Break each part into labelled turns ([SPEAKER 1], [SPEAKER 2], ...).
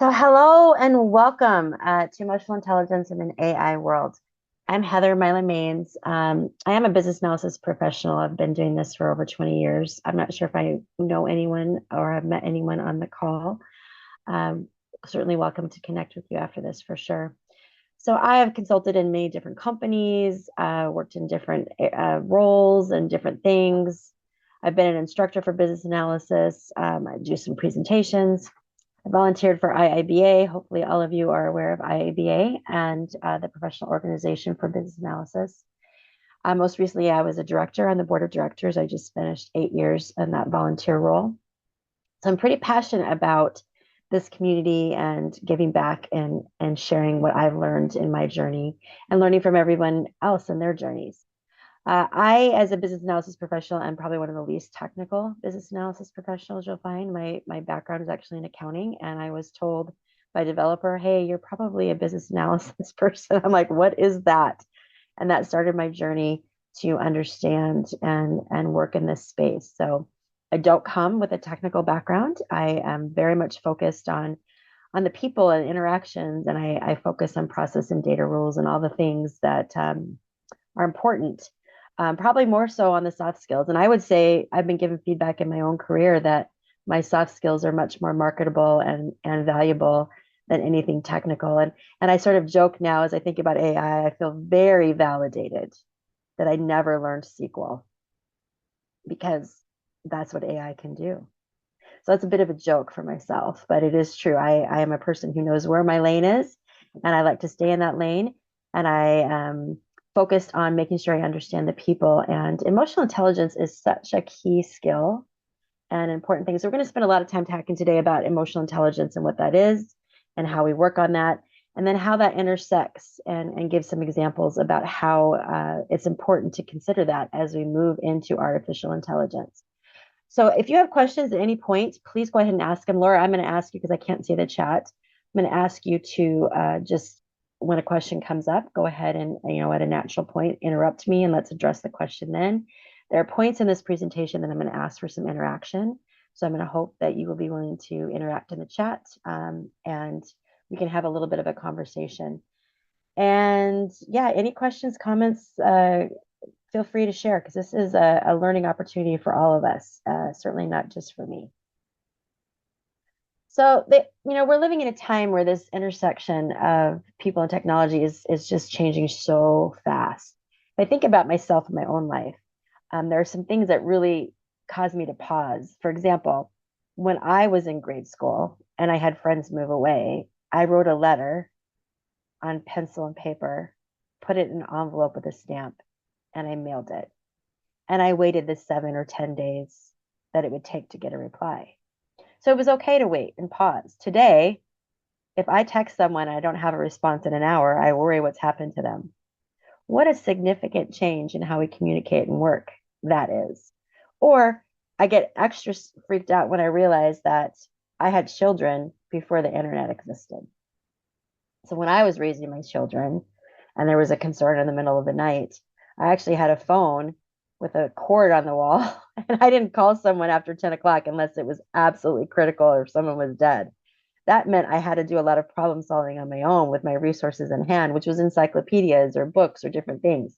[SPEAKER 1] So, hello and welcome to Emotional Intelligence in an AI World. I'm Heather Myla-Maines. I am a business analysis professional. I've been doing this for over 20 years. I'm not sure if I know anyone or have met anyone on the call. Um, Certainly welcome to connect with you after this for sure. So, I have consulted in many different companies, worked in different roles and different things. I've been an instructor for business analysis. I do some presentations. I volunteered for IIBA. Hopefully, all of you are aware of IIBA and the Professional Organization for Business Analysis. Most recently, I was a director on the board of directors. I just finished 8 years in that volunteer role. So I'm pretty passionate about this community and giving back and sharing what I've learned in my journey and learning from everyone else in their journeys. As a business analysis professional, am probably one of the least technical business analysis professionals you'll find. My background is actually in accounting, and I was told by a developer, "Hey, you're probably a business analysis person." I'm like, "What is that?" And that started my journey to understand and work in this space. So I don't come with a technical background. I am very much focused on the people and interactions, and I focus on process and data rules and all the things that are important, probably more so on the soft skills. And I would say I've been given feedback in my own career that my soft skills are much more marketable and valuable than anything technical. And I sort of joke now as I think about AI, I feel very validated that I never learned SQL because that's what AI can do. So that's a bit of a joke for myself, but it is true. I am a person who knows where my lane is, and I like to stay in that lane. And I focused on making sure I understand the people. And emotional intelligence is such a key skill and important thing. So we're going to spend a lot of time talking today about emotional intelligence and what that is, and how we work on that, and then how that intersects, and give some examples about how it's important to consider that as we move into artificial intelligence. So if you have questions at any point, please go ahead and ask them. Laura, I'm going to ask you because I can't see the chat. I'm going to ask you to just, when a question comes up, go ahead and, at a natural point, interrupt me and let's address the question then. There are points in this presentation that I'm going to ask for some interaction. So I'm going to hope that you will be willing to interact in the chat, and we can have a little bit of a conversation. And yeah, any questions, comments, feel free to share, because this is a learning opportunity for all of us, certainly not just for me. So we're living in a time where this intersection of people and technology is just changing so fast. If I think about myself in my own life, there are some things that really caused me to pause. For example, when I was in grade school and I had friends move away, I wrote a letter on pencil and paper, put it in an envelope with a stamp, and I mailed it. And I waited the 7 or 10 days that it would take to get a reply. So it was okay to wait and pause. Today, if I text someone and I don't have a response in an hour, I worry what's happened to them. What a significant change in how we communicate and work that is. Or I get extra freaked out when I realize that I had children before the internet existed. So when I was raising my children and there was a concern in the middle of the night, I actually had a phone with a cord on the wall, and I didn't call someone after 10 o'clock unless it was absolutely critical or if someone was dead. That meant I had to do a lot of problem solving on my own with my resources in hand, which was encyclopedias or books or different things.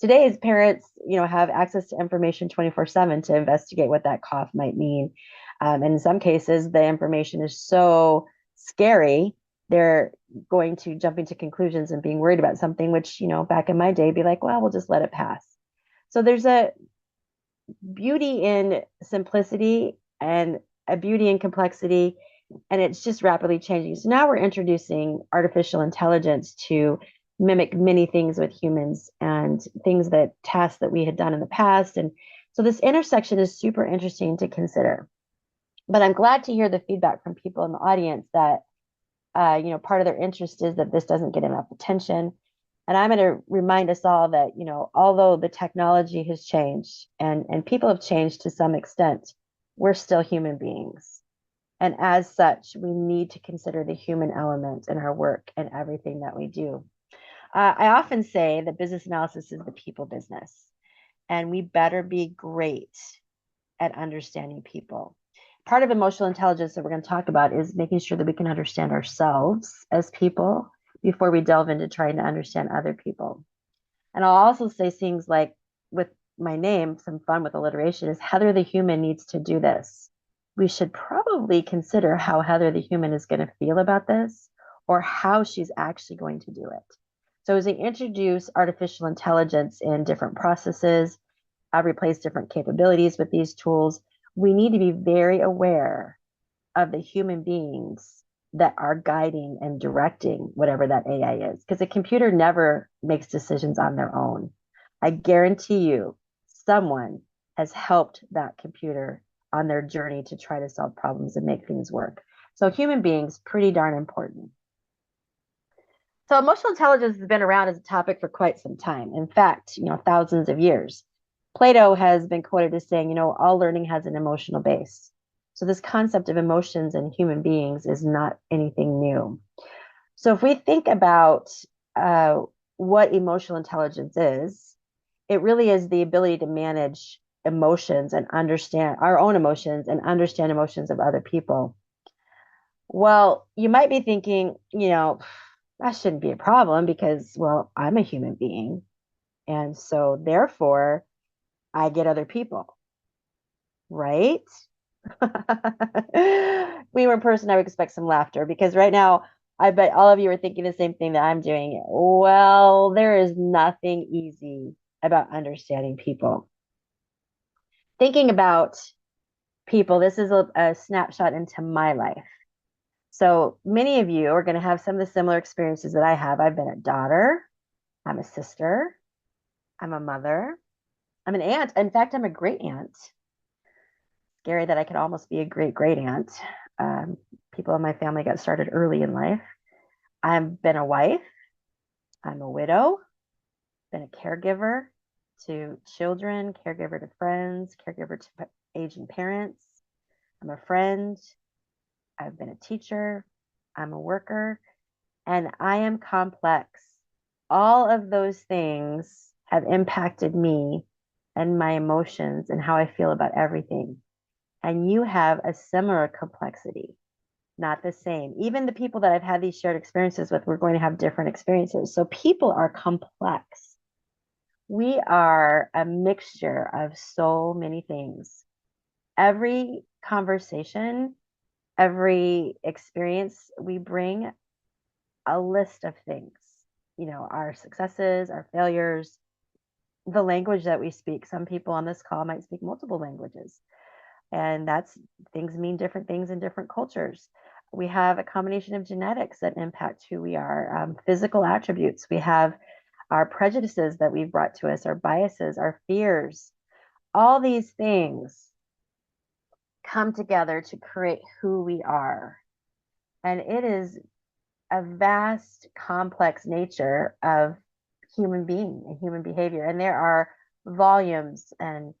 [SPEAKER 1] Today's parents, have access to information 24/7 to investigate what that cough might mean. And in some cases, the information is so scary, they're going to jump into conclusions and being worried about something, which, back in my day, be like, well, we'll just let it pass. So there's a beauty in simplicity and a beauty in complexity, and it's just rapidly changing. So now we're introducing artificial intelligence to mimic many things with humans and tasks that we had done in the past. And so this intersection is super interesting to consider. But I'm glad to hear the feedback from people in the audience that, part of their interest is that this doesn't get enough attention. And I'm going to remind us all that, although the technology has changed and people have changed to some extent, we're still human beings. And as such, we need to consider the human element in our work and everything that we do. I often say that business analysis is the people business, and we better be great at understanding people. part of emotional intelligence that we're going to talk about is making sure that we can understand ourselves as people before we delve into trying to understand other people. And I'll also say things like with my name, some fun with alliteration is Heather the human needs to do this. We should probably consider how Heather the human is going to feel about this or how she's actually going to do it. So as we introduce artificial intelligence in different processes, replace different capabilities with these tools, we need to be very aware of the human beings that are guiding and directing whatever that AI is. Because a computer never makes decisions on their own. I guarantee you, someone has helped that computer on their journey to try to solve problems and make things work. So human beings, pretty darn important. So emotional intelligence has been around as a topic for quite some time. In fact, thousands of years. Plato has been quoted as saying, all learning has an emotional base. So this concept of emotions in human beings is not anything new. So if we think about what emotional intelligence is, it really is the ability to manage emotions and understand our own emotions and understand emotions of other people. Well, you might be thinking, that shouldn't be a problem because, well, I'm a human being. And so therefore, I get other people, right? We were in person, I would expect some laughter because right now, I bet all of you are thinking the same thing that I'm doing. Well, there is nothing easy about understanding people. Thinking about people, this is a snapshot into my life. So many of you are going to have some of the similar experiences that I have. I've been a daughter, I'm a sister, I'm a mother, I'm an aunt. In fact, I'm a great aunt. Scary that I could almost be a great great aunt. People in my family got started early in life. I've been a wife. I'm a widow. Been a caregiver to children, caregiver to friends, caregiver to aging parents. I'm a friend. I've been a teacher. I'm a worker. And I am complex. All of those things have impacted me and my emotions and how I feel about everything. And you have a similar complexity, not the same. Even the people that I've had these shared experiences with, we're going to have different experiences. So people are complex. We are a mixture of so many things. Every conversation, every experience, we bring a list of things, our successes, our failures, the language that we speak. Some people on this call might speak multiple languages, and that's things mean different things in different cultures. We have a combination of genetics that impact who we are, physical attributes. We have our prejudices that we've brought to us, our biases, our fears. All these things come together to create who we are. And it is a vast, complex nature of human being and human behavior. And there are volumes and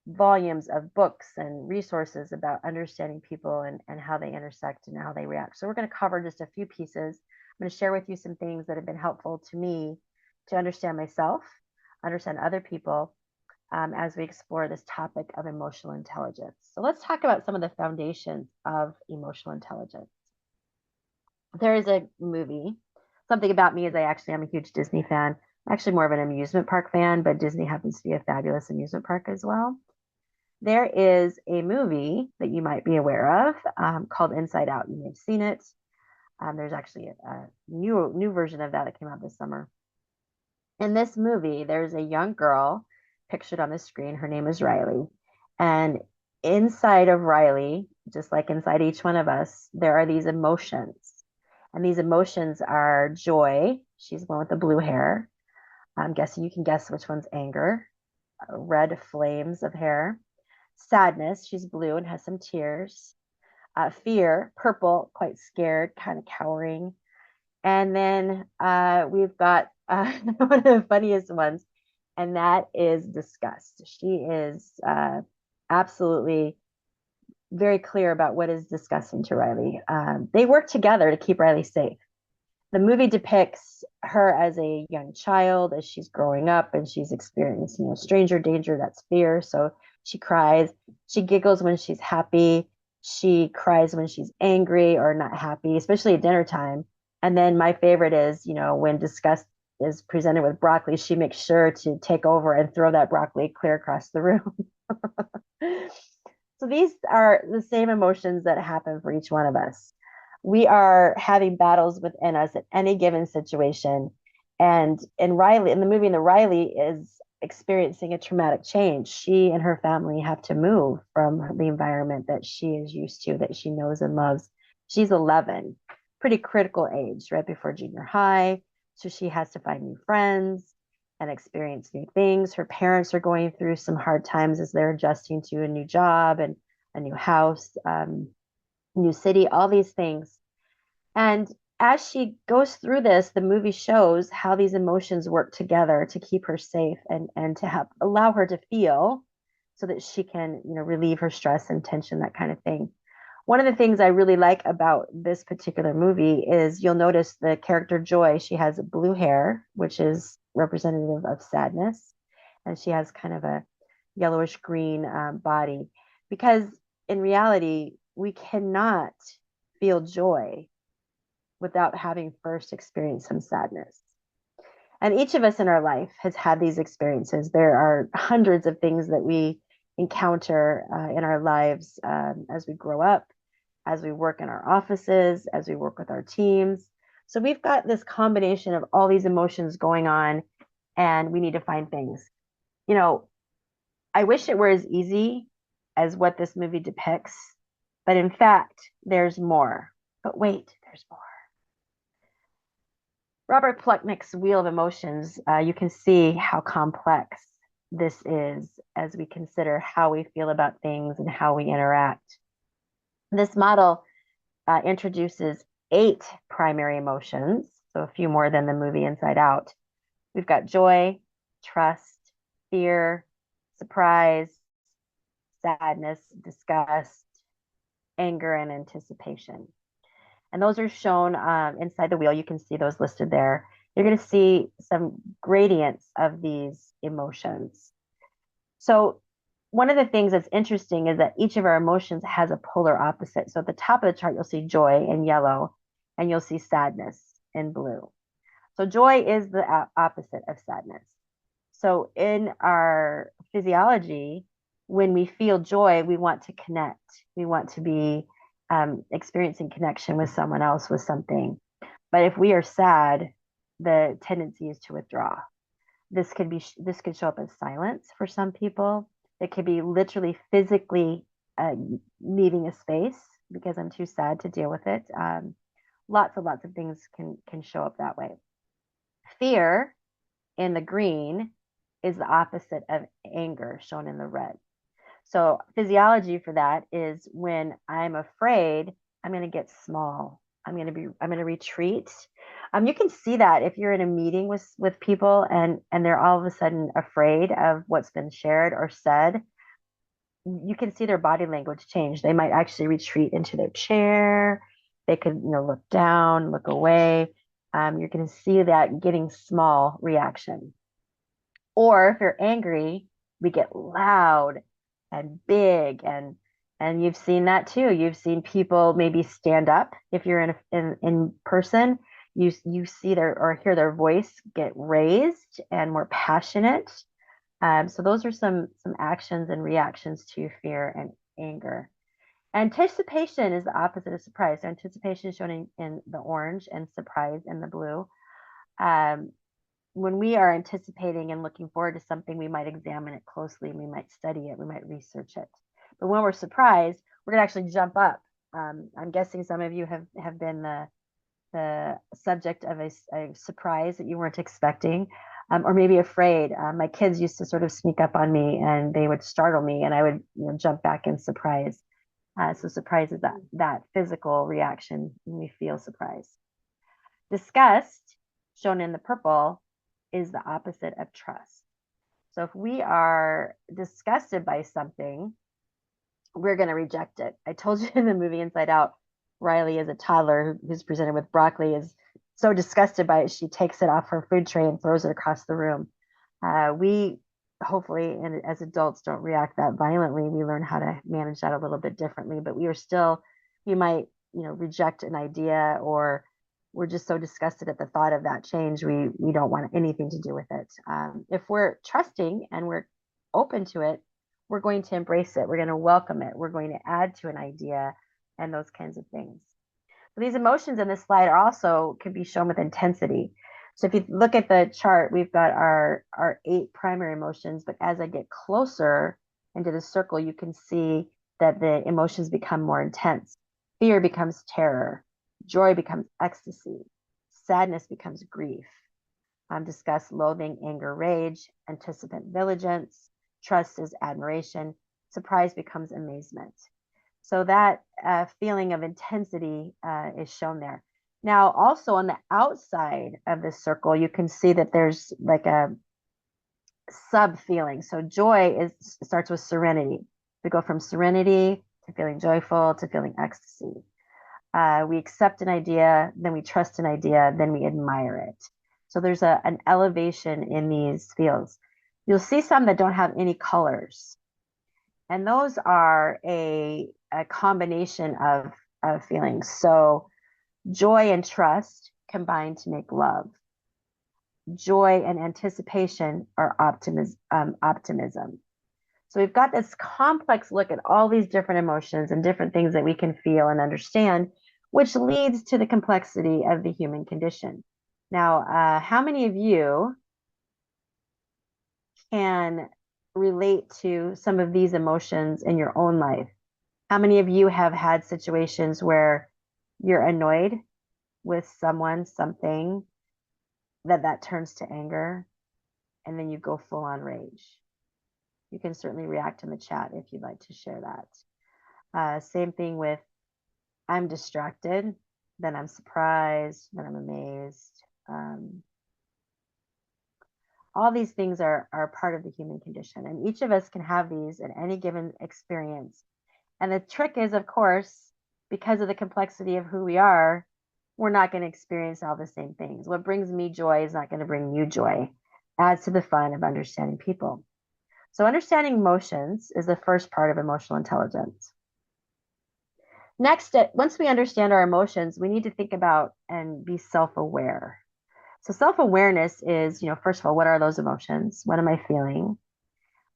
[SPEAKER 1] volumes of books and resources about understanding people and how they intersect and how they react. So we're going to cover just a few pieces. I'm going to share with you some things that have been helpful to me to understand myself, understand other people, as we explore this topic of emotional intelligence. So let's talk about some of the foundations of emotional intelligence. There is a movie. Something about me is I actually am a huge Disney fan. I'm actually more of an amusement park fan, but Disney happens to be a fabulous amusement park as well. There is a movie that you might be aware of called Inside Out. You may have seen it. There's actually a new version of that came out this summer. In this movie, there's a young girl pictured on the screen. Her name is Riley. And inside of Riley, just like inside each one of us, there are these emotions. And these emotions are joy. She's the one with the blue hair. I'm guessing you can guess which one's anger. Red flames of hair. Sadness, she's blue and has some tears. Fear, purple, quite scared, kind of cowering. And then we've got one of the funniest ones, and that is disgust. She is absolutely very clear about what is disgusting to Riley. They work together to keep Riley safe. The movie depicts her as a young child as she's growing up and she's experiencing stranger danger, that's fear. So She cries. She giggles when she's happy. She cries when she's angry or not happy, especially at dinner time. And then my favorite is, when disgust is presented with broccoli, she makes sure to take over and throw that broccoli clear across the room. So these are the same emotions that happen for each one of us. We are having battles within us at any given situation. And in the movie, Riley is experiencing a traumatic change. She and her family have to move from the environment that she is used to, that she knows and loves. She's 11, pretty critical age, right before junior high. So she has to find new friends and experience new things. Her parents are going through some hard times as they're adjusting to a new job and a new house, new city, all these things. And as she goes through this, the movie shows how these emotions work together to keep her safe and to help allow her to feel so that she can, relieve her stress and tension, that kind of thing. One of the things I really like about this particular movie is you'll notice the character Joy, she has blue hair, which is representative of sadness, and she has kind of a yellowish green body, because in reality, we cannot feel joy without having first experienced some sadness. And each of us in our life has had these experiences. There are hundreds of things that we encounter in our lives as we grow up, as we work in our offices, as we work with our teams. So we've got this combination of all these emotions going on, and we need to find things. I wish it were as easy as what this movie depicts, but in fact, there's more. But wait, there's more. Robert Plucknick's Wheel of Emotions, you can see how complex this is as we consider how we feel about things and how we interact. This model introduces 8 primary emotions, so a few more than the movie Inside Out. We've got joy, trust, fear, surprise, sadness, disgust, anger, and anticipation. And those are shown inside the wheel. You can see those listed there. You're going to see some gradients of these emotions. So one of the things that's interesting is that each of our emotions has a polar opposite. So at the top of the chart, you'll see joy in yellow, and you'll see sadness in blue. So joy is the opposite of sadness. So in our physiology, when we feel joy, we want to connect. We want to be experiencing connection with someone else, with something. But if we are sad, the tendency is to withdraw. This could show up as silence for some people. It could be literally physically needing a space because I'm too sad to deal with it. Lots of things can show up that way. Fear in the green is the opposite of anger, shown in the red. So physiology for that is when I'm afraid, I'm going to get small. I'm going to retreat. You can see that if you're in a meeting with people and they're all of a sudden afraid of what's been shared or said, you can see their body language change. They might actually retreat into their chair. They could, look down, look away. You're going to see that getting small reaction. Or if you're angry, we get loud and big, and you've seen that too. You've seen people maybe stand up if you're in person. You see their or hear their voice get raised and more passionate. So those are some actions and reactions to fear and anger. Anticipation is the opposite of surprise. So anticipation is shown in the orange and surprise in the blue. When we are anticipating and looking forward to something, we might examine it closely, we might study it, we might research it. But when we're surprised, we're going to actually jump up. I'm guessing some of you have been the subject of a surprise that you weren't expecting, or maybe afraid. My kids used to sort of sneak up on me and they would startle me, and I would jump back in surprise. So surprise is that physical reaction when we feel surprise. Disgust, shown in the purple, is the opposite of trust. So if we are disgusted by something, we're going to reject it. I told you in the movie Inside Out, Riley is a toddler who's presented with broccoli, is so disgusted by it, she takes it off her food tray and throws it across the room. We hopefully, and as adults don't react that violently. We learn how to manage that a little bit differently, but we are still, you might, reject an idea, or we're just so disgusted at the thought of that change. We don't want anything to do with it. If we're trusting and we're open to it, we're going to embrace it. We're going to welcome it. We're going to add to an idea and those kinds of things. So these emotions in this slide are also can be shown with intensity. So if you look at the chart, we've got our 8 primary emotions, but as I get closer into the circle, you can see that the emotions become more intense. Fear becomes terror. Joy becomes ecstasy. Sadness becomes grief. Discuss loathing, anger, rage. Anticipant, vigilance. Trust is admiration. Surprise becomes amazement. So that feeling of intensity is shown there. Now, also on the outside of the circle, you can see that there's like a sub feeling. So joy starts with serenity. We go from serenity to feeling joyful to feeling ecstasy. We accept an idea, then we trust an idea, then we admire it. So there's an elevation in these fields. You'll see some that don't have any colors. And those are a combination of feelings. So joy and trust combine to make love. Joy and anticipation are optimism. So we've got this complex look at all these different emotions and different things that we can feel and understand, which leads to the complexity of the human condition. Now, how many of you can relate to some of these emotions in your own life? How many of you have had situations where you're annoyed with someone, something, that turns to anger, and then you go full on rage? You can certainly react in the chat if you'd like to share that. Same thing with I'm distracted, then I'm surprised, then I'm amazed. All these things are part of the human condition, and each of us can have these in any given experience. And the trick is, of course, because of the complexity of who we are, we're not going to experience all the same things. What brings me joy is not going to bring you joy. Adds to the fun of understanding people. So understanding emotions is the first part of emotional intelligence. Next, once we understand our emotions, we need to think about and be self-aware. So self-awareness is, first of all, what are those emotions? What am I feeling?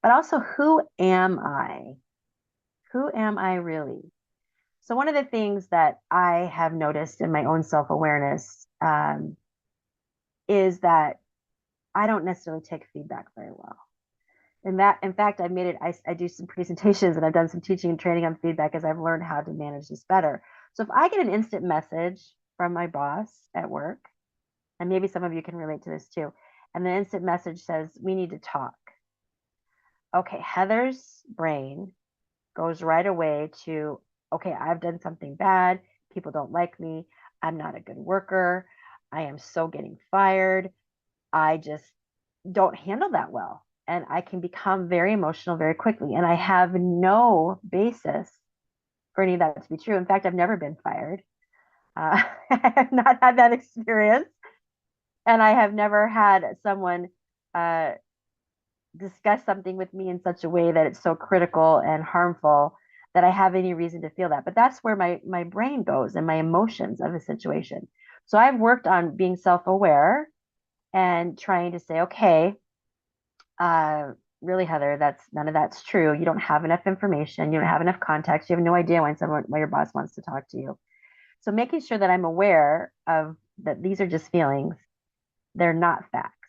[SPEAKER 1] But also, who am I? Who am I really? So one of the things that I have noticed in my own self-awareness is that I don't necessarily take feedback very well. In fact, I've made it, I do some presentations and I've done some teaching and training on feedback as I've learned how to manage this better. So if I get an instant message from my boss at work, and maybe some of you can relate to this too, and the instant message says, we need to talk. Okay, Heather's brain goes right away to, okay, I've done something bad. People don't like me. I'm not a good worker. I am so getting fired. I just don't handle that well. And I can become very emotional very quickly. And I have no basis for any of that to be true. In fact, I've never been fired. I have not had that experience. And I have never had someone discuss something with me in such a way that it's so critical and harmful that I have any reason to feel that. But that's where my brain goes and my emotions of a situation. So I've worked on being self-aware and trying to say, okay, really, Heather, none of that's true. You don't have enough information. You don't have enough context. You have no idea why your boss wants to talk to you. So making sure that I'm aware of that these are just feelings. They're not facts.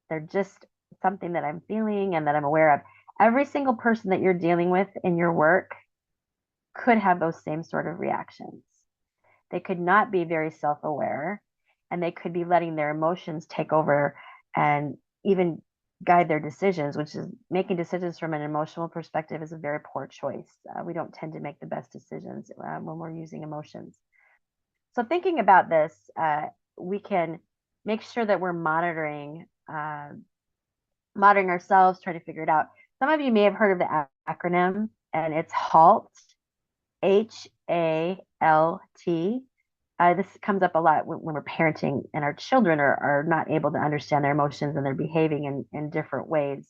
[SPEAKER 1] They're just something that I'm feeling and that I'm aware of. Every single person that you're dealing with in your work could have those same sort of reactions. They could not be very self-aware, and they could be letting their emotions take over and even guide their decisions, which is making decisions from an emotional perspective is a very poor choice. We don't tend to make the best decisions when we're using emotions. So thinking about this, we can make sure that we're monitoring ourselves, trying to figure it out. Some of you may have heard of the acronym, and it's HALT, HALT. This comes up a lot when we're parenting and our children are not able to understand their emotions and they're behaving in different ways.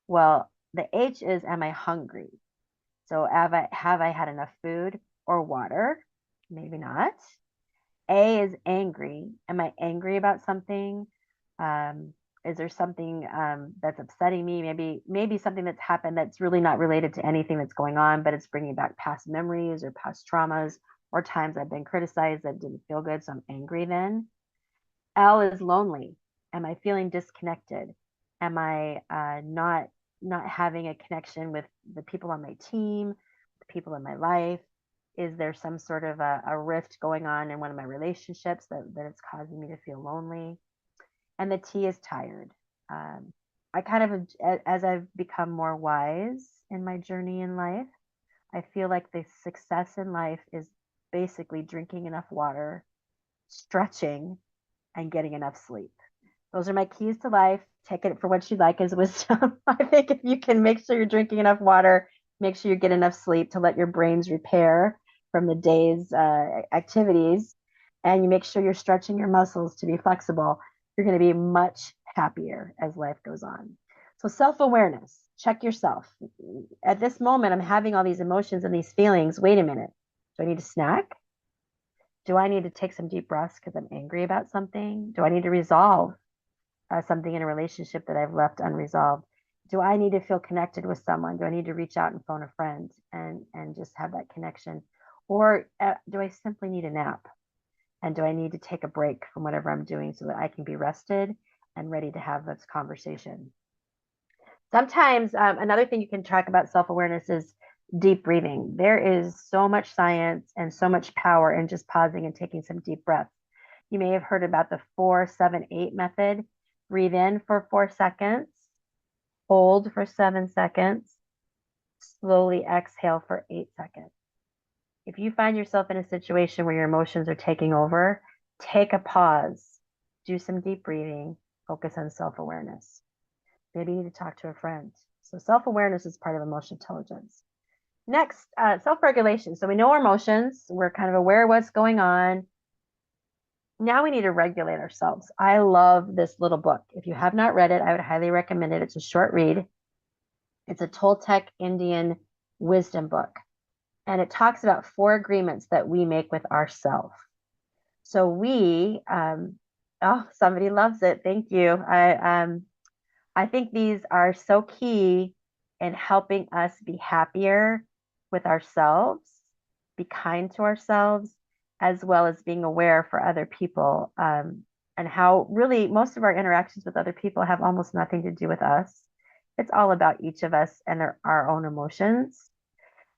[SPEAKER 1] Well, the H is, am I hungry? So have I had enough food or water? Maybe not. A is angry. Am I angry about something? Um, is there something that's upsetting me? Maybe something that's happened that's really not related to anything that's going on, but it's bringing back past memories or past traumas or times I've been criticized that didn't feel good, so I'm angry then. L is lonely. Am I feeling disconnected? Am I not having a connection with the people on my team, the people in my life? Is there some sort of a rift going on in one of my relationships that it's causing me to feel lonely? And the T is tired. Um, I kind of, as I've become more wise in my journey in life, I feel like the success in life is basically drinking enough water, stretching, and getting enough sleep. Those are my keys to life. Take it for what you like as wisdom. I think if you can make sure you're drinking enough water, make sure you get enough sleep to let your brains repair from the day's activities, and you make sure you're stretching your muscles to be flexible, you're going to be much happier as life goes on. So, self awareness, check yourself. At this moment, I'm having all these emotions and these feelings. Wait a minute. Do I need a snack? Do I need to take some deep breaths because I'm angry about something? Do I need to resolve something in a relationship that I've left unresolved? Do I need to feel connected with someone? Do I need to reach out and phone a friend and just have that connection? Or do I simply need a nap? And do I need to take a break from whatever I'm doing so that I can be rested and ready to have this conversation? Sometimes another thing you can track about self awareness is deep breathing. There is so much science and so much power in just pausing and taking some deep breaths. You may have heard about the 4-7-8 method. Breathe in for 4 seconds, hold for 7 seconds, slowly exhale for 8 seconds. If you find yourself in a situation where your emotions are taking over, take a pause, do some deep breathing, focus on self awareness. Maybe you need to talk to a friend. So, self awareness is part of emotional intelligence. Next, self regulation. So, we know our emotions, we're kind of aware of what's going on. Now we need to regulate ourselves. I love this little book. If you have not read it, I would highly recommend it. It's a short read. It's a Toltec Indian wisdom book, and it talks about 4 agreements that we make with ourselves. So oh, somebody loves it. Thank you. I think these are so key in helping us be happier with ourselves, be kind to ourselves, as well as being aware for other people, and how really most of our interactions with other people have almost nothing to do with us. It's all about each of us and our own emotions.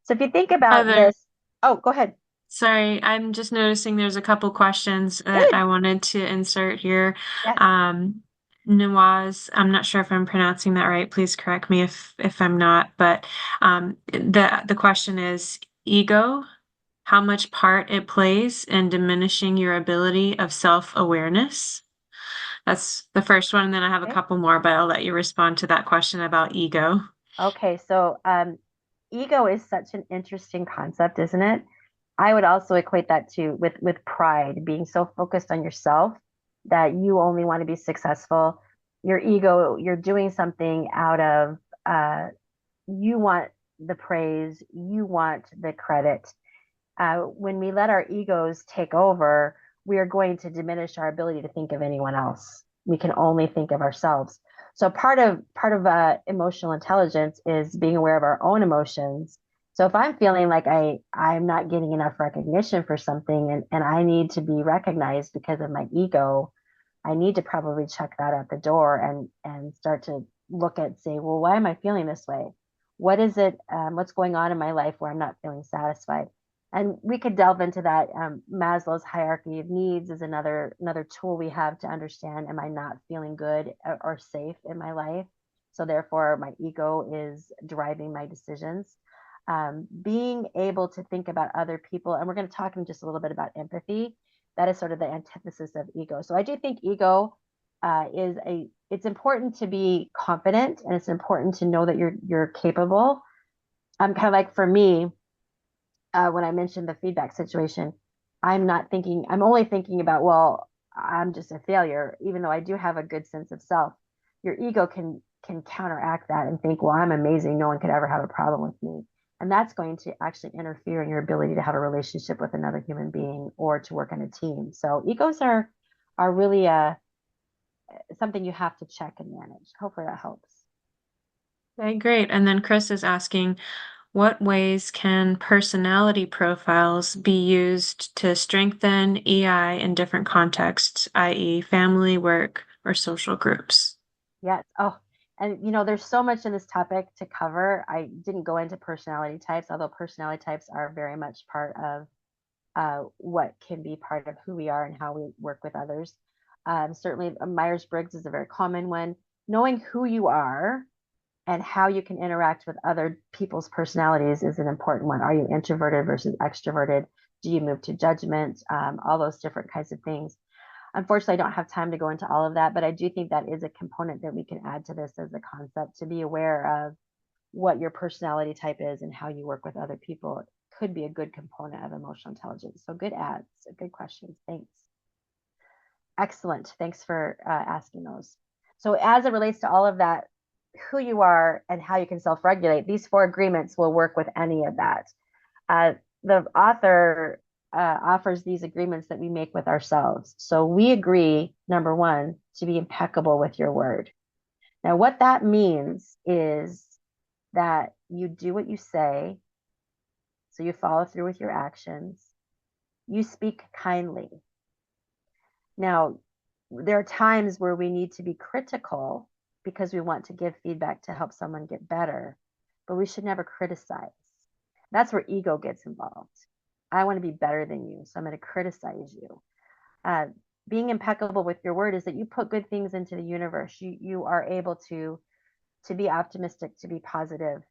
[SPEAKER 1] So if you think about
[SPEAKER 2] Heather,
[SPEAKER 1] this, oh, go ahead.
[SPEAKER 2] sorry, I'm just noticing there's a couple questions that
[SPEAKER 1] Good.
[SPEAKER 2] I wanted to insert here.
[SPEAKER 1] Yes.
[SPEAKER 2] Um, Nawaz, I'm not sure if I'm pronouncing that right. Please correct me if I'm not. But the question is ego, how much part it plays in diminishing your ability of self-awareness. That's the first one, and then I have a
[SPEAKER 1] Okay.
[SPEAKER 2] couple more, but I'll let you respond to that question about ego.
[SPEAKER 1] Okay. So ego is such an interesting concept, isn't it? I would also equate that to with pride, being so focused on yourself that you only want to be successful. Your ego, you're doing something out of you want the praise, you want the credit. When we let our egos take over, we are going to diminish our ability to think of anyone else. We can only think of ourselves. So part of emotional intelligence is being aware of our own emotions. So if I'm feeling like I'm not getting enough recognition for something and I need to be recognized because of my ego, I need to probably check that at the door and start to look at say, well, why am I feeling this way? What is it? What's going on in my life where I'm not feeling satisfied? And we could delve into that. Maslow's hierarchy of needs is another tool we have to understand: am I not feeling good or safe in my life? So therefore, my ego is driving my decisions. Being able to think about other people, and we're going to talk in just a little bit about empathy. That is sort of the antithesis of ego. So I do think ego is a. It's important to be confident, and it's important to know that you're capable. I'm kind of like for me, when I mentioned the feedback situation, I'm not thinking, I'm only thinking about, well, I'm just a failure, even though I do have a good sense of self. Your ego can counteract that and think, well, I'm amazing. No one could ever have a problem with me. And that's going to actually interfere in your ability to have a relationship with another human being or to work on a team. So egos are really something you have to check and manage. Hopefully that helps.
[SPEAKER 2] Okay, great. And then Chris is asking, what ways can personality profiles be used to strengthen EI in different contexts, i.e., family, work, or social groups?
[SPEAKER 1] Yes. Oh, and there's so much in this topic to cover. I didn't go into personality types, although personality types are very much part of what can be part of who we are and how we work with others. Certainly, Myers-Briggs is a very common one. Knowing who you are and how you can interact with other people's personalities is an important one. Are you introverted versus extroverted? Do you move to judgment? All those different kinds of things. Unfortunately, I don't have time to go into all of that, but I do think that is a component that we can add to this as a concept to be aware of what your personality type is and how you work with other people could be a good component of emotional intelligence. So good ads, good questions. Thanks. Excellent. Thanks for asking those. So as it relates to all of that, who you are and how you can self-regulate, these four agreements will work with any of that. The author offers these agreements that we make with ourselves. So we agree, number one, to be impeccable with your word. Now, what that means is that you do what you say, so you follow through with your actions, you speak kindly. Now, there are times where we need to be critical because we want to give feedback to help someone get better, but we should never criticize. That's where ego gets involved. I want to be better than you, so I'm going to criticize you. Uh, Being impeccable with your word is that you put good things into the universe. You are able to be optimistic, to be positive,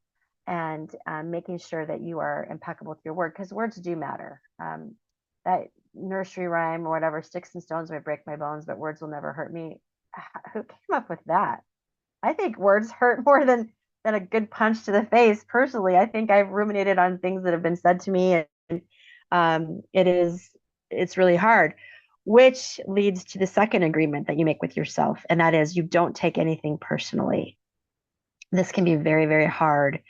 [SPEAKER 1] and making sure that you are impeccable with your word because words do matter. That nursery rhyme or whatever, sticks and stones may break my bones, but words will never hurt me. Who came up with that? I think words hurt more than a good punch to the face. Personally, I think I've ruminated on things that have been said to me, and it's really hard. Which leads to the second agreement that you make with yourself, and that is you don't take anything personally. This can be very, very hard,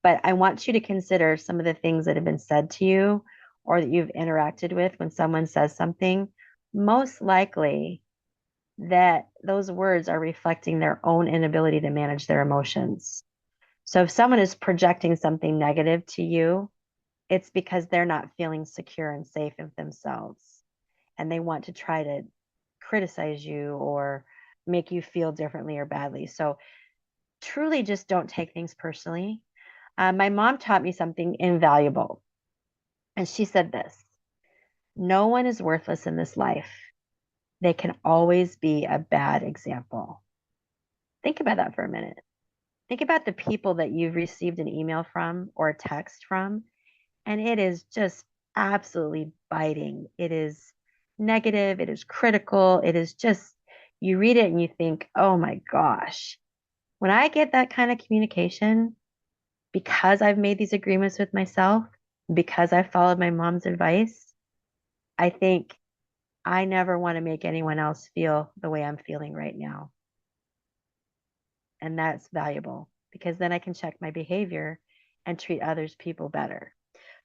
[SPEAKER 1] but I want you to consider some of the things that have been said to you or that you've interacted with when someone says something. Most likely, that those words are reflecting their own inability to manage their emotions. So if someone is projecting something negative to you, it's because they're not feeling secure and safe of themselves. And they want to try to criticize you or make you feel differently or badly. So truly just don't take things personally. My mom taught me something invaluable. And she said this: no one is worthless in this life. They can always be a bad example. Think about that for a minute. Think about the people that you've received an email from or a text from, and it is just absolutely biting. It is negative, it is critical, it is just, you read it and you think, oh my gosh. When I get that kind of communication, because I've made these agreements with myself, because I followed my mom's advice, I think I never want to make anyone else feel the way I'm feeling right now. And that's valuable because then I can check my behavior and treat others people better.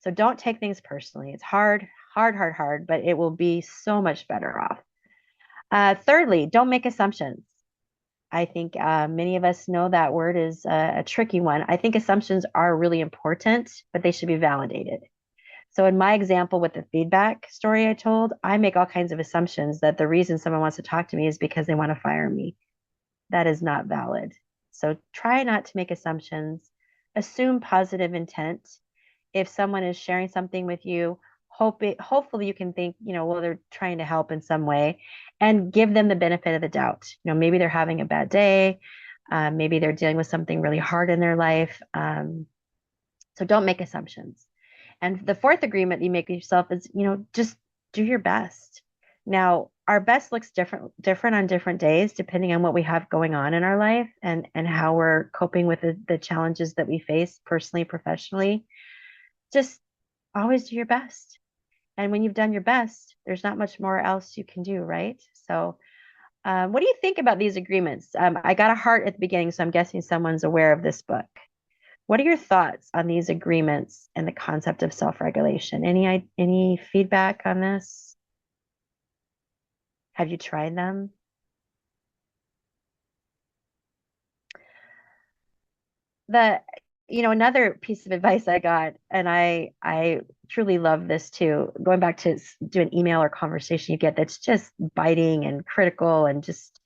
[SPEAKER 1] So don't take things personally. It's hard, hard, hard, hard, but it will be so much better off. Thirdly, don't make assumptions. I think many of us know that word is a tricky one. I think assumptions are really important, but they should be validated. So in my example with the feedback story I told, I make all kinds of assumptions that the reason someone wants to talk to me is because they want to fire me. That is not valid. So try not to make assumptions. Assume positive intent. If someone is sharing something with you, hopefully you can think, well, they're trying to help in some way, and give them the benefit of the doubt. Maybe they're having a bad day. Maybe they're dealing with something really hard in their life. So don't make assumptions. And the fourth agreement you make with yourself is, just do your best. Now, our best looks different on different days, depending on what we have going on in our life and how we're coping with the challenges that we face personally, professionally. Just always do your best. And when you've done your best, there's not much more else you can do, right? So What do you think about these agreements? I got a heart at the beginning, so I'm guessing someone's aware of this book. What are your thoughts on these agreements and the concept of self-regulation? Any feedback on this? Have you tried them? The Another piece of advice I got, and I truly love this too, going back to do an email or conversation you get that's just biting and critical and just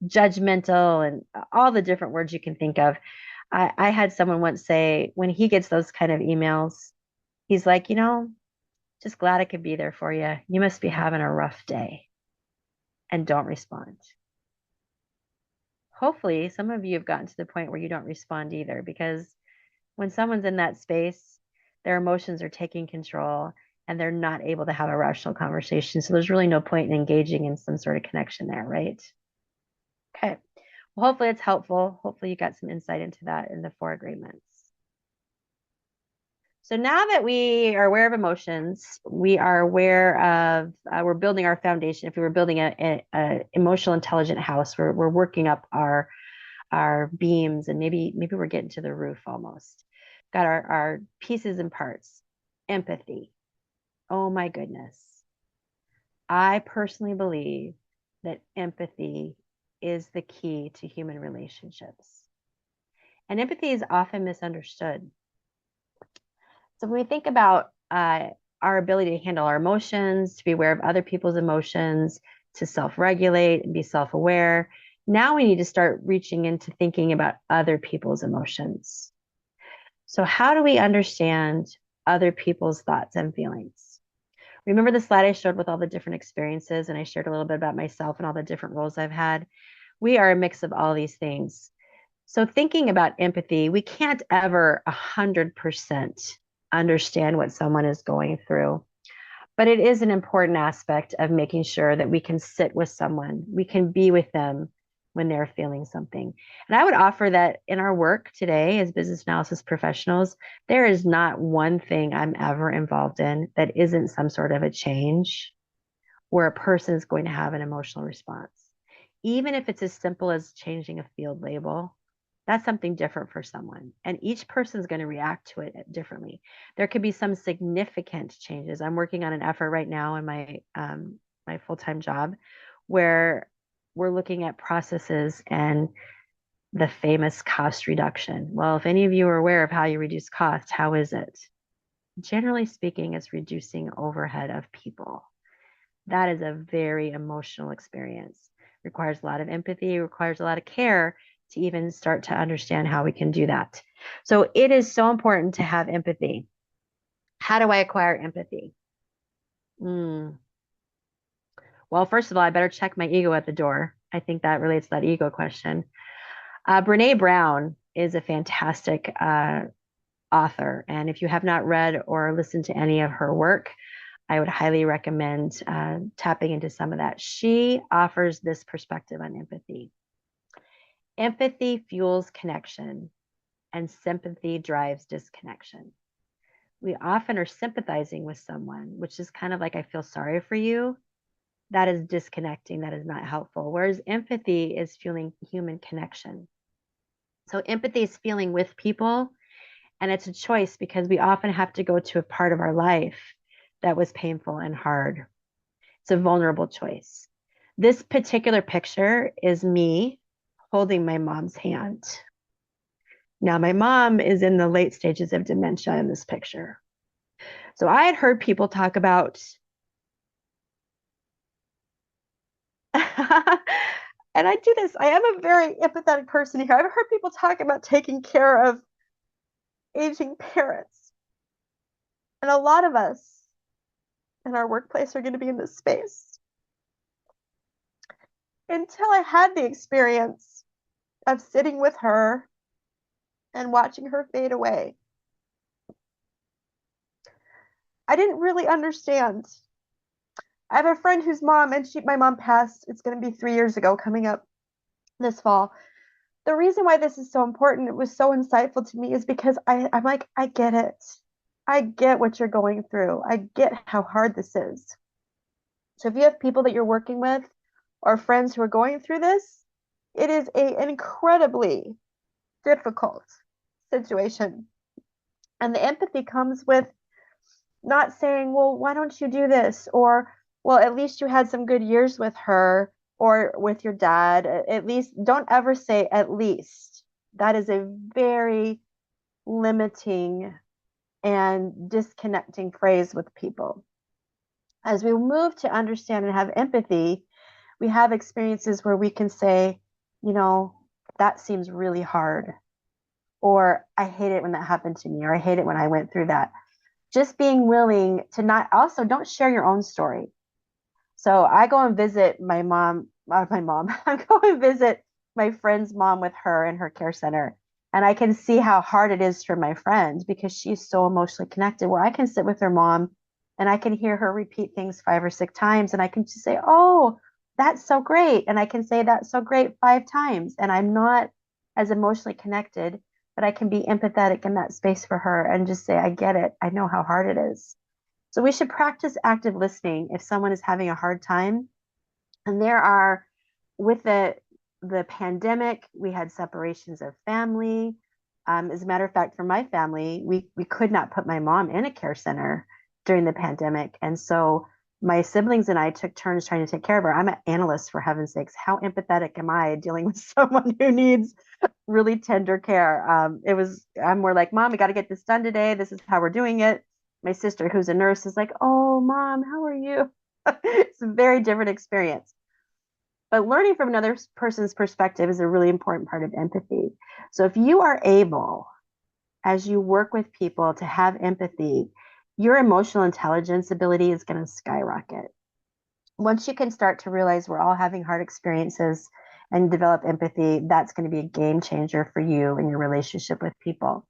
[SPEAKER 1] judgmental and all the different words you can think of. I had someone once say when he gets those kind of emails, he's like, just glad I could be there for you. You must be having a rough day, and don't respond. Hopefully, some of you have gotten to the point where you don't respond either, because when someone's in that space, their emotions are taking control and they're not able to have a rational conversation. So there's really no point in engaging in some sort of connection there, right? Okay. Well, hopefully it's helpful. Hopefully you got some insight into that in the four agreements. So now that we are aware of emotions, we are aware of, we're building our foundation. If we were building a emotional intelligent house, we're working up our beams, and maybe we're getting to the roof almost. Got our pieces and parts. Empathy. Oh my goodness. I personally believe that empathy is the key to human relationships. And empathy is often misunderstood. So when we think about our ability to handle our emotions, to be aware of other people's emotions, to self-regulate and be self-aware, now we need to start reaching into thinking about other people's emotions. So how do we understand other people's thoughts and feelings? Remember the slide I showed with all the different experiences, and I shared a little bit about myself and all the different roles I've had? We are a mix of all these things. So thinking about empathy, we can't ever 100% understand what someone is going through, but it is an important aspect of making sure that we can sit with someone, we can be with them when they're feeling something. And I would offer that in our work today as business analysis professionals, there is not one thing I'm ever involved in that isn't some sort of a change where a person is going to have an emotional response. Even if it's as simple as changing a field label, that's something different for someone. And each person is going to react to it differently. There could be some significant changes. I'm working on an effort right now in my full-time job where we're looking at processes and the famous cost reduction. Well, if any of you are aware of how you reduce cost, how is it? Generally speaking, it's reducing overhead of people. That is a very emotional experience. Requires a lot of empathy, requires a lot of care to even start to understand how we can do that. So it is so important to have empathy. How do I acquire empathy? Mm. Well, first of all, I better check my ego at the door. I think that relates to that ego question. Brene Brown is a fantastic author. And if you have not read or listened to any of her work, I would highly recommend tapping into some of that. She offers this perspective on empathy. Empathy fuels connection, and sympathy drives disconnection. We often are sympathizing with someone, which is kind of like, I feel sorry for you. That is disconnecting. That is not helpful. Whereas empathy is fueling human connection. So empathy is feeling with people, and it's a choice because we often have to go to a part of our life that was painful and hard. It's a vulnerable choice. This particular picture is me holding my mom's hand. Now, my mom is in the late stages of dementia in this picture. So I had heard people talk about, and I do this, I am a very empathetic person here. I've heard people talk about taking care of aging parents. And a lot of us in our workplace are going to be in this space. Until I had the experience of sitting with her and watching her fade away, I didn't really understand. I have a friend whose mom, and my mom passed, it's going to be 3 years ago, coming up this fall. The reason why this is so important, it was so insightful to me, is because I'm like, I get it. I get what you're going through. I get how hard this is. So if you have people that you're working with or friends who are going through this, it is an incredibly difficult situation. And the empathy comes with not saying, well, why don't you do this? Or, well, at least you had some good years with her or with your dad. At least, don't ever say at least. That is a very limiting and disconnecting phrase with people. As we move to understand and have empathy, we have experiences where we can say, you know, that seems really hard. Or I hate it when that happened to me, or I hate it when I went through that. Just being willing to not, also don't share your own story. So I go and visit my mom, my mom, I go and visit my friend's mom with her in her care center. And I can see how hard it is for my friend because she's so emotionally connected, where I can sit with her mom and I can hear her repeat things 5 or 6 times. And I can just say, oh, that's so great. And I can say that's so great 5 times. And I'm not as emotionally connected, but I can be empathetic in that space for her and just say, I get it. I know how hard it is. So we should practice active listening if someone is having a hard time. And there are, with the pandemic, we had separations of family. As a matter of fact, for my family, we could not put my mom in a care center during the pandemic. And so my siblings and I took turns trying to take care of her. I'm an analyst, for heaven's sakes. How empathetic am I dealing with someone who needs really tender care? I'm more like, Mom, we got to get this done today. This is how we're doing it. My sister, who's a nurse, is like, oh, Mom, how are you? It's a very different experience. But learning from another person's perspective is a really important part of empathy. So if you are able, as you work with people, to have empathy, your emotional intelligence ability is going to skyrocket. Once you can start to realize we're all having hard experiences and develop empathy, that's going to be a game changer for you in your relationship with people.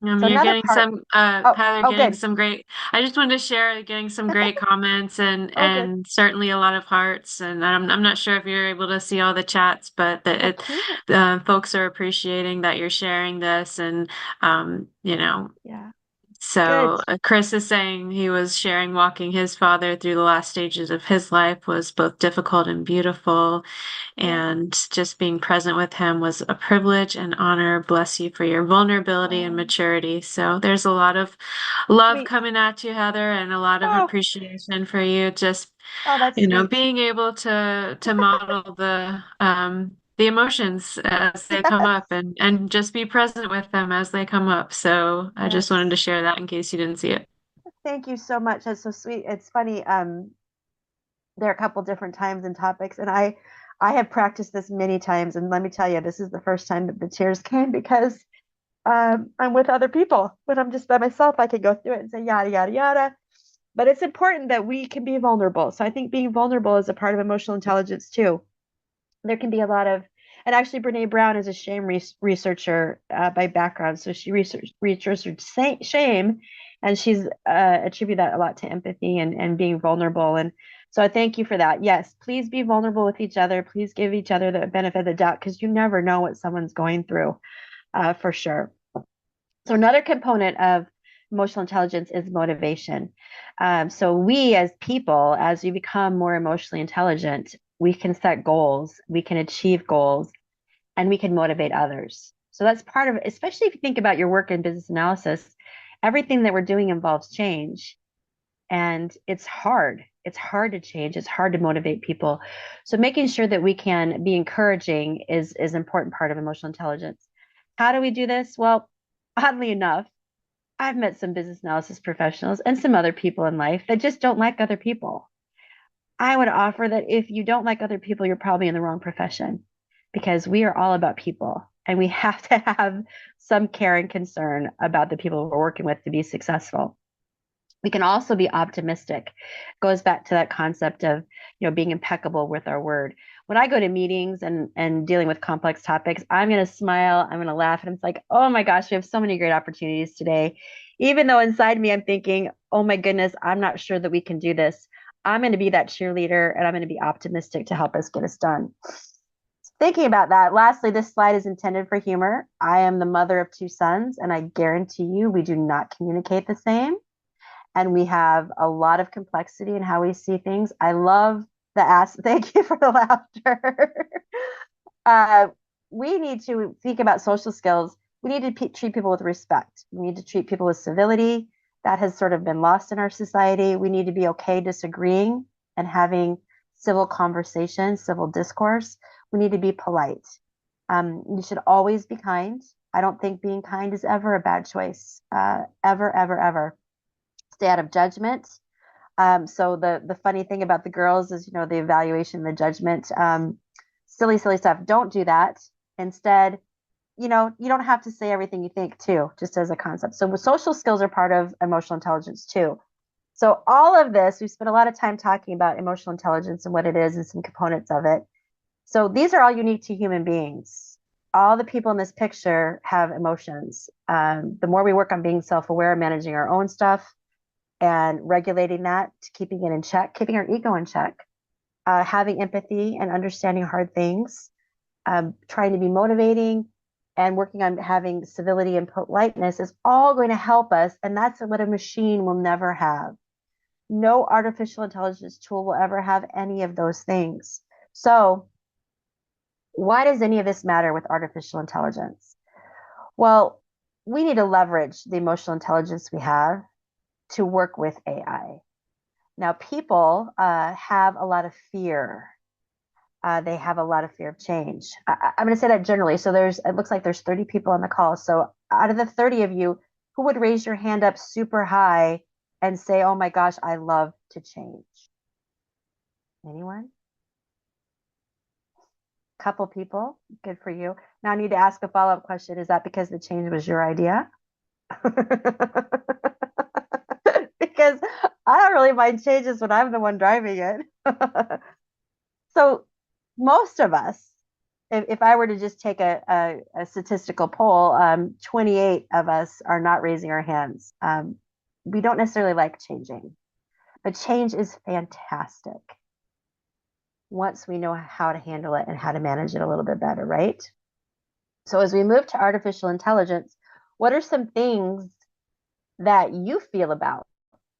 [SPEAKER 1] So
[SPEAKER 2] You're
[SPEAKER 1] another
[SPEAKER 2] getting
[SPEAKER 1] part,
[SPEAKER 2] some,
[SPEAKER 1] oh,
[SPEAKER 2] Heather,
[SPEAKER 1] oh,
[SPEAKER 2] getting
[SPEAKER 1] good.
[SPEAKER 2] some great. I just wanted to share, getting some great comments
[SPEAKER 1] Oh, good.
[SPEAKER 2] and certainly a lot of hearts. And I'm not sure if you're able to see all the chats, but
[SPEAKER 1] I can't.
[SPEAKER 2] folks are appreciating that you're sharing this, and you know,
[SPEAKER 1] Yeah, good.
[SPEAKER 2] so Chris is saying he was sharing walking his father through the last stages of his life was both difficult and beautiful,
[SPEAKER 1] Yeah.
[SPEAKER 2] and just being present with him was a privilege and honor. Bless you for your vulnerability and
[SPEAKER 1] Oh,
[SPEAKER 2] maturity. So there's a lot of love
[SPEAKER 1] sweet.
[SPEAKER 2] coming at you, Heather, and a lot of
[SPEAKER 1] Oh,
[SPEAKER 2] appreciation for you. Just,
[SPEAKER 1] oh, that's sweet.
[SPEAKER 2] being able to model the emotions as they come up,
[SPEAKER 1] Yes.
[SPEAKER 2] and just be present with them as they come up. So I just wanted to
[SPEAKER 1] Yes.
[SPEAKER 2] share that in case you didn't see it.
[SPEAKER 1] Thank you so much. That's so sweet. It's funny. There are a couple different times and topics, and I have practiced this many times. And let me tell you, this is the first time that the tears came because I'm with other people. When I'm just by myself, I can go through it and say yada yada yada. But it's important that we can be vulnerable. So I think being vulnerable is a part of emotional intelligence too. There can be a lot of, and actually Brene Brown is a shame researcher by background, so she researched shame, and she's attributed that a lot to empathy and being vulnerable. And so I thank you for that. Yes, please be vulnerable with each other. Please give each other the benefit of the doubt, because you never know what someone's going through, for sure. So another component of emotional intelligence is motivation. So we as people, as we become more emotionally intelligent, we can set goals, we can achieve goals, and we can motivate others. So that's part of it, especially if you think about your work in business analysis. Everything that we're doing involves change, and it's hard. It's hard to change. It's hard to motivate people. So making sure that we can be encouraging is an important part of emotional intelligence. How do we do this? Well, oddly enough, I've met some business analysis professionals and some other people in life that just don't like other people. I would offer that if you don't like other people, you're probably in the wrong profession, because we are all about people and we have to have some care and concern about the people we're working with to be successful. We can also be optimistic. It goes back to that concept of, being impeccable with our word. When I go to meetings and dealing with complex topics, I'm going to smile, I'm going to laugh, and it's like, oh my gosh, we have so many great opportunities today. Even though inside me I'm thinking, oh my goodness, I'm not sure that we can do this. I'm going to be that cheerleader and I'm going to be optimistic to help us get us done. Thinking about that, lastly, this slide is intended for humor. I am the mother of two sons, and I guarantee you we do not communicate the same, and we have a lot of complexity in how we see things. I love The ass. Thank you for the laughter. uh, we need to think about social skills. We need to treat people with respect. We need to treat people with civility. That has sort of been lost in our society. We need to be okay disagreeing and having civil conversation, civil discourse. We need to be polite. You should always be kind. I don't think being kind is ever a bad choice. Ever, ever, ever. Stay out of judgment. So the funny thing about the girls is, the evaluation, the judgment, silly, silly stuff. Don't do that. Instead, you don't have to say everything you think too, just as a concept. So social skills are part of emotional intelligence too. So all of this, we've spent a lot of time talking about emotional intelligence and what it is and some components of it. So these are all unique to human beings. All the people in this picture have emotions. The more we work on being self-aware, managing our own stuff, and regulating that, keeping it in check, keeping our ego in check, having empathy and understanding hard things, trying to be motivating, and working on having civility and politeness is all going to help us. And that's what a machine will never have. No artificial intelligence tool will ever have any of those things. So, why does any of this matter with artificial intelligence? Well, we need to leverage the emotional intelligence we have to work with AI. Now, people have a lot of fear. They have a lot of fear of change. I'm going to say that generally. So it looks like there's 30 people on the call. So out of the 30 of you, who would raise your hand up super high and say, "Oh my gosh, I love to change"? Anyone? Couple people. Good for you. Now I need to ask a follow-up question. Is that because the change was your idea? Because I don't really mind changes when I'm the one driving it. So most of us, if I were to just take a statistical poll, 28 of us are not raising our hands. We don't necessarily like changing, but change is fantastic once we know how to handle it and how to manage it a little bit better, right? So as we move to artificial intelligence, what are some things that you feel about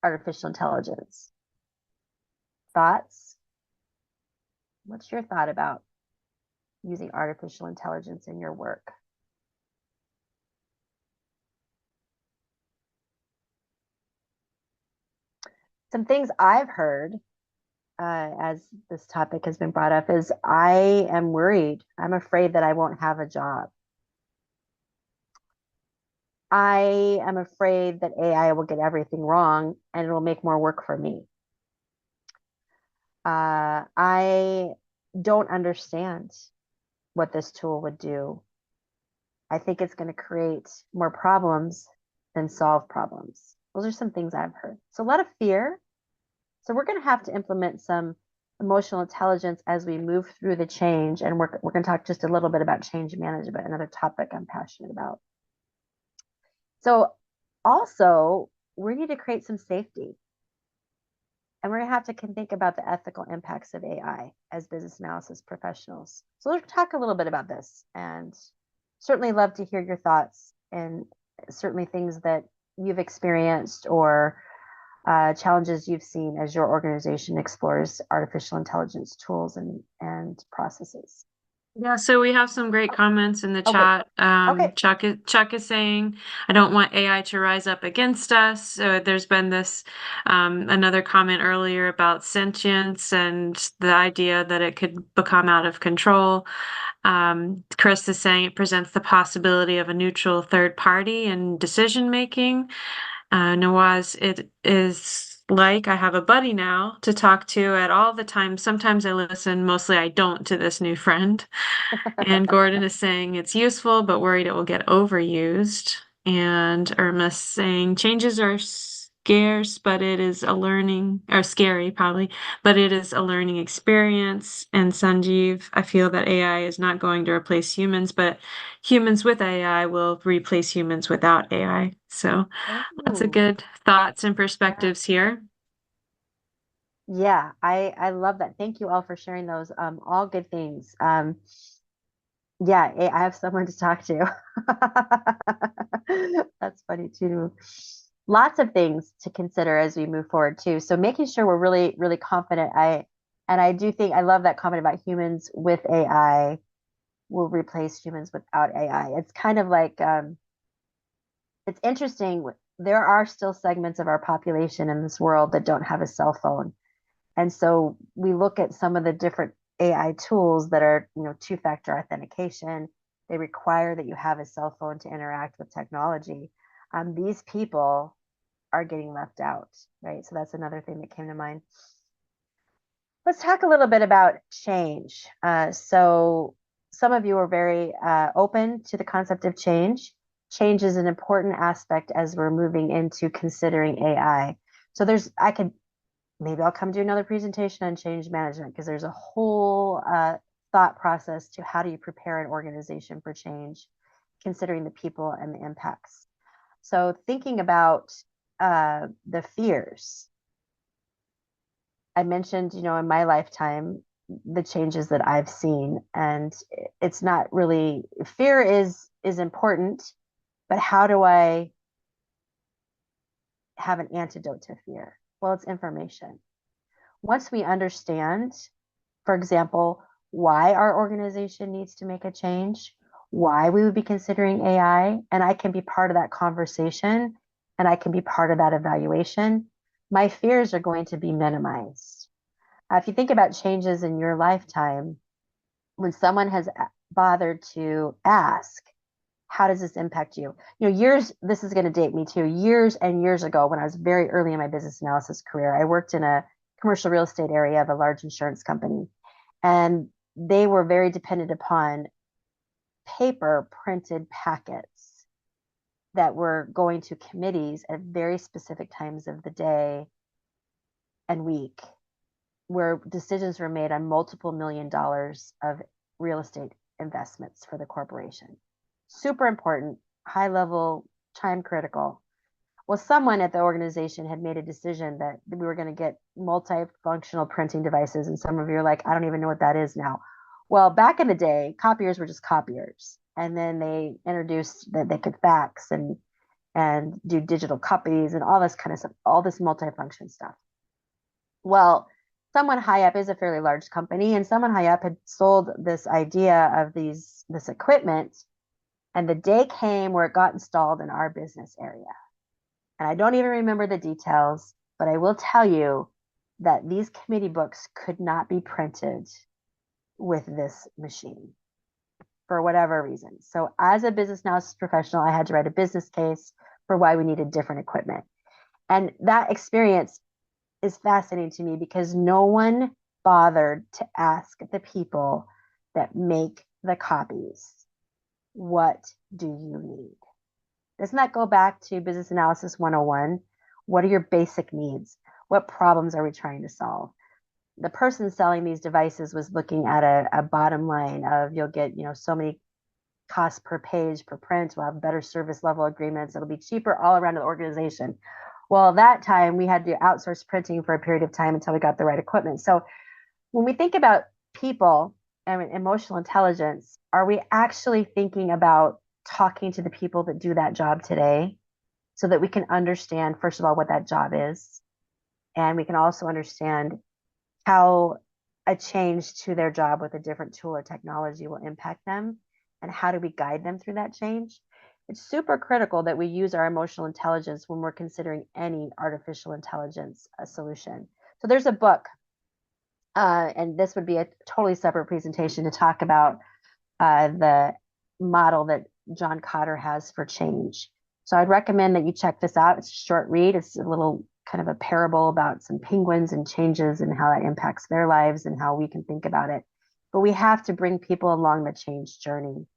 [SPEAKER 1] artificial intelligence? Thoughts? What's your thought about using artificial intelligence in your work? Some things I've heard as this topic has been brought up is I am worried. I'm afraid that I won't have a job. I am afraid that AI will get everything wrong and it will make more work for me. I don't understand what this tool would do. I think it's going to create more problems than solve problems. Those are some things I've heard. So a lot of fear. So we're going to have to implement some emotional intelligence as we move through the change. And we're going to talk just a little bit about change management, another topic I'm passionate about. So also, we need to create some safety. And we're going to have to think about the ethical impacts of AI as business analysis professionals. So let's talk a little bit about this and certainly love to hear your thoughts and certainly things that you've experienced or challenges you've seen as your organization explores artificial intelligence tools and processes.
[SPEAKER 2] Yeah, so we have some great comments in the
[SPEAKER 1] Oh, good.
[SPEAKER 2] chat.
[SPEAKER 1] Okay.
[SPEAKER 2] Chuck is saying, I don't want AI to rise up against us. So there's been this another comment earlier about sentience and the idea that it could become out of control. Chris is saying it presents the possibility of a neutral third party in decision making. Nawaz, it is like I have a buddy now to talk to at all the time. Sometimes I listen, mostly I don't, to this new friend. And Gordon is saying it's useful, but worried it will get overused. And Irma's saying changes are scarce, but it is a learning, or scary probably, but it is a learning experience. And Sanjeev, I feel that AI is not going to replace humans, but humans with AI will replace humans without AI. So lots of
[SPEAKER 1] Ooh,
[SPEAKER 2] good thoughts and
[SPEAKER 1] yeah.
[SPEAKER 2] perspectives here.
[SPEAKER 1] Yeah, I love that. Thank you all for sharing those. All good things. Yeah, I have someone to talk to. That's funny too. Lots of things to consider as we move forward too. So making sure we're really, really confident. And I do think I love that comment about humans with AI will replace humans without AI. It's kind of like it's interesting. There are still segments of our population in this world that don't have a cell phone. And so we look at some of the different AI tools that are, two-factor authentication. They require that you have a cell phone to interact with technology. These people are getting left out, right? So that's another thing that came to mind. Let's talk a little bit about change. So some of you are very open to the concept of change. Change is an important aspect as we're moving into considering AI. So maybe I'll come do another presentation on change management because there's a whole thought process to how do you prepare an organization for change, considering the people and the impacts. So thinking about the fears, I mentioned, in my lifetime, the changes that I've seen, and it's not really fear is important, but how do I have an antidote to fear? Well, it's information. Once we understand, for example, why our organization needs to make a change, why we would be considering AI, and I can be part of that conversation and I can be part of that evaluation, my fears are going to be minimized. If you think about changes in your lifetime, when someone has bothered to ask, how does this impact you? This is going to date me too. Years and years ago, when I was very early in my business analysis career, I worked in a commercial real estate area of a large insurance company. And they were very dependent upon paper printed packets that were going to committees at very specific times of the day and week, where decisions were made on multiple $1 million of real estate investments for the corporation. Super important, high level, time critical. Well, someone at the organization had made a decision that we were going to get multifunctional printing devices. And some of you are like, I don't even know what that is now. Well, back in the day, copiers were just copiers. And then they introduced that they could fax and do digital copies and all this kind of stuff, all this multifunction stuff. Well, someone high up is a fairly large company, and someone high up had sold this idea of this equipment, and the day came where it got installed in our business area. And I don't even remember the details, but I will tell you that these committee books could not be printed with this machine for whatever reason. So as a business analysis professional, I had to write a business case for why we needed different equipment. And that experience is fascinating to me because no one bothered to ask the people that make the copies, what do you need? Doesn't that go back to Business Analysis 101? What are your basic needs? What problems are we trying to solve? The person selling these devices was looking at a bottom line of you'll get, so many costs per page per print. We'll have better service level agreements. It'll be cheaper all around the organization. Well, that time we had to outsource printing for a period of time until we got the right equipment. So when we think about people and emotional intelligence, are we actually thinking about talking to the people that do that job today so that we can understand, first of all, what that job is? And we can also understand how a change to their job with a different tool or technology will impact them, and how do we guide them through that change? It's super critical that we use our emotional intelligence when we're considering any artificial intelligence solution. So there's a book, and this would be a totally separate presentation to talk about the model that John Cotter has for change. So I'd recommend that you check this out. It's a short read. It's a little kind of a parable about some penguins and changes and how that impacts their lives and how we can think about it. But we have to bring people along the change journey.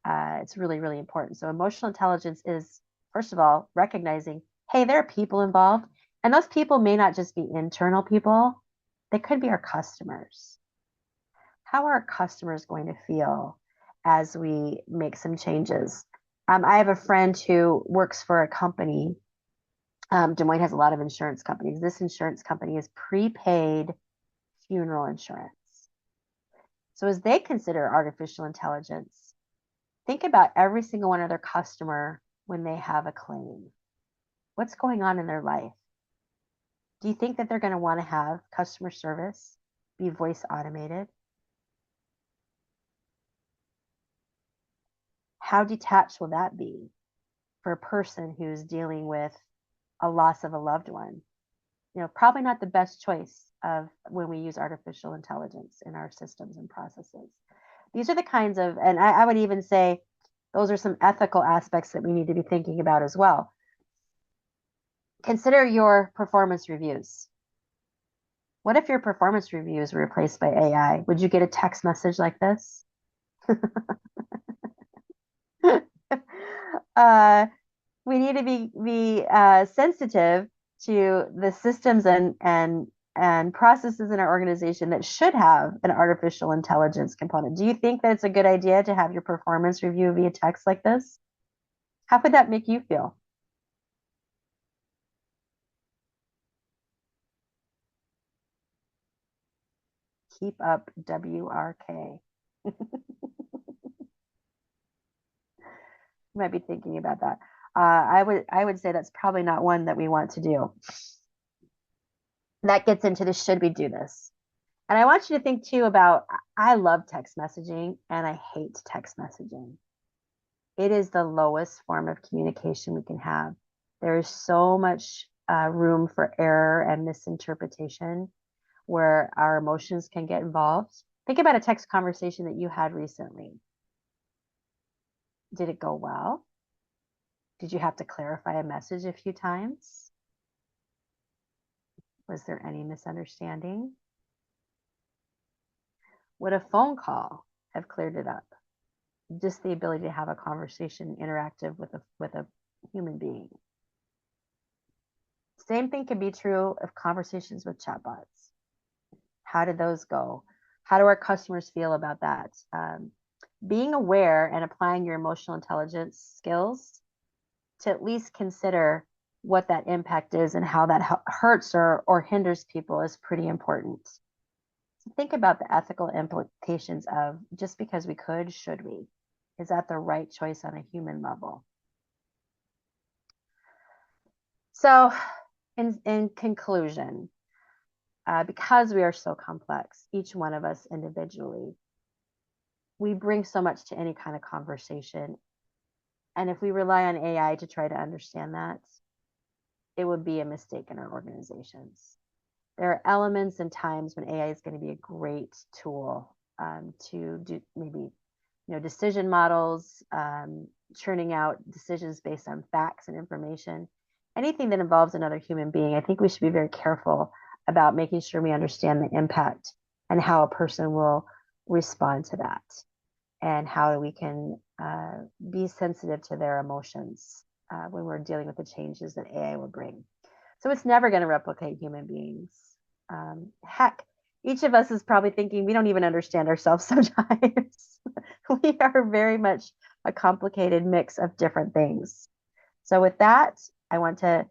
[SPEAKER 1] It's really, really important. So emotional intelligence is, first of all, recognizing, hey, there are people involved. And those people may not just be internal people. They could be our customers. How are our customers going to feel as we make some changes? I have a friend who works for a company. Des Moines has a lot of insurance companies. This insurance company is prepaid funeral insurance. So as they consider artificial intelligence, think about every single one of their customer when they have a claim. What's going on in their life? Do you think that they're going to want to have customer service? be voice automated? How detached will that be for a person who's dealing with a loss of a loved one? Probably not the best choice of when we use artificial intelligence in our systems and processes. These are the kinds of, and I would even say those are some ethical aspects that we need to be thinking about as well. Consider your performance reviews. What if your performance reviews were replaced by AI? Would you get a text message like this? We need to be sensitive to the systems and processes in our organization that should have an artificial intelligence component. Do you think that it's a good idea to have your performance review via text like this? How would that make you feel? Keep up, WRK. You might be thinking about that. I would say that's probably not one that we want to do. That gets into the should we do this? And I want you to think too about I love text messaging and I hate text messaging. It is the lowest form of communication we can have. There is so much room for error and misinterpretation where our emotions can get involved. Think about a text conversation that you had recently. Did it go well? Did you have to clarify a message a few times? Was there any misunderstanding? Would a phone call have cleared it up? Just the ability to have a conversation interactive with a human being. Same thing can be true of conversations with chatbots. How did those go? How do our customers feel about that? Being aware and applying your emotional intelligence skills to at least consider what that impact is and how that hurts or hinders people is pretty important. So think about the ethical implications of just because we could, should we? Is that the right choice on a human level? So, in conclusion, because we are so complex, each one of us individually, we bring so much to any kind of conversation. And if we rely on AI to try to understand that, it would be a mistake in our organizations. There are elements and times when AI is going to be a great tool to do maybe decision models, churning out decisions based on facts and information. Anything that involves another human being, I think we should be very careful about making sure we understand the impact and how a person will respond to that, and how we can be sensitive to their emotions when we're dealing with the changes that AI will bring. So it's never going to replicate human beings. Heck, each of us is probably thinking we don't even understand ourselves sometimes. We are very much a complicated mix of different things. So with that, I want to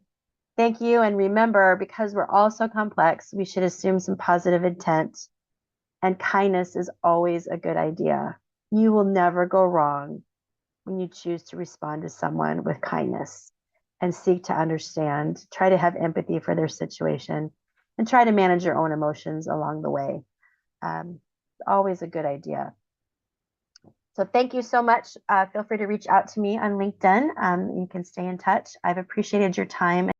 [SPEAKER 1] thank you. And remember, because we're all so complex, we should assume some positive intent. And kindness is always a good idea. You will never go wrong when you choose to respond to someone with kindness and seek to understand, try to have empathy for their situation, and try to manage your own emotions along the way. Always a good idea. So thank you so much. Feel free to reach out to me on LinkedIn. You can stay in touch. I've appreciated your time.